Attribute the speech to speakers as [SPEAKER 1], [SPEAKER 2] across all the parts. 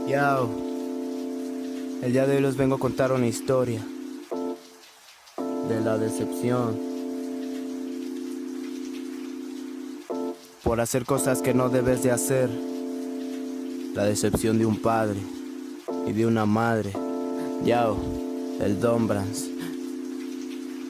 [SPEAKER 1] Yo, el día de hoy les vengo a contar una historia de la decepción por hacer cosas que no debes de hacer. La decepción de un padre y de una madre. Yo, el Don Brands.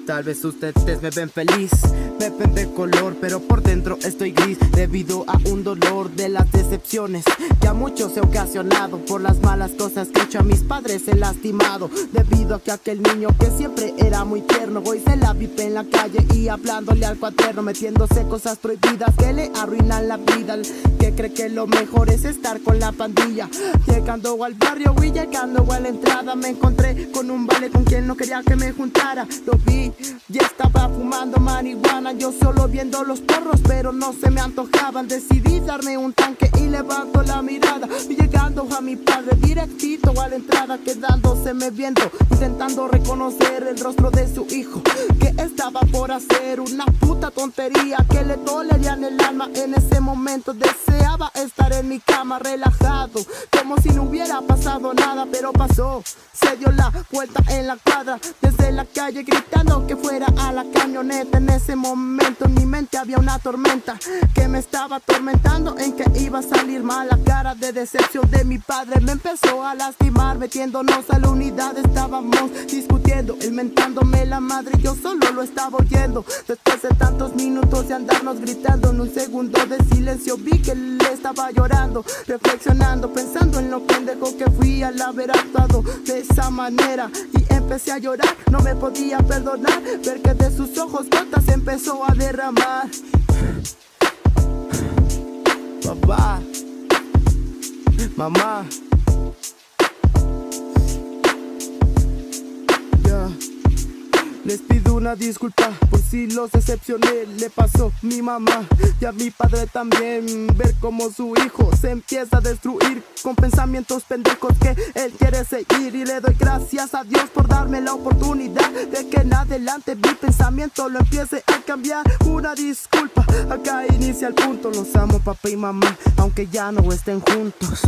[SPEAKER 1] Tal vez ustedes me ven feliz, me ven de color, pero por dentro estoy gris, debido a un dolor de las decepciones que a muchos he ocasionado. Por las malas cosas que he hecho a mis padres he lastimado, debido a que aquel niño que siempre era muy tierno hoy se la vive en la calle y hablándole al cuaderno, metiéndose cosas prohibidas que le arruinan la vida. El que cree que lo mejor es estar con la pandilla, llegando al barrio y llegando a la entrada me encontré con un vale con quien no quería que me juntara. Lo vi y estaba fumando marihuana, yo solo viendo los porros pero no se me antojaban. Decidí darme un tanque y levanto la mirada, y llegando a mi padre directito a la entrada, quedándoseme viendo, intentando reconocer el rostro de su hijo, que estaba por hacer una puta tontería que le dolería en el alma. En ese momento deseaba estar en mi cama relajado, como si no hubiera pasado nada, pero pasó. Se dio la vuelta en la cuadra, desde la calle gritando que fuera a la camioneta. En ese momento en mi mente había una tormenta que me estaba atormentando, en que iba a salir mal. La cara de decepción de mi padre me empezó a lastimar. Metiéndonos a la unidad estábamos discutiendo, él mentándome la madre y yo solo lo estaba oyendo. Después de tantos minutos de andarnos gritando, en un segundo de silencio vi que él estaba llorando, reflexionando, pensando en lo pendejo que fui al haber actuado de esa manera, y empecé a llorar. No me podía perdonar ver que de sus ojos gotas empezó a derramar. Papá, mamá, les pido una disculpa por si los decepcioné. Le pasó a mi mamá y a mi padre también, ver cómo su hijo se empieza a destruir con pensamientos pendejos que él quiere seguir. Y le doy gracias a Dios por darme la oportunidad de que en adelante mi pensamiento lo empiece a cambiar. Una disculpa, acá inicia el punto. Los amo papá y mamá, aunque ya no estén juntos.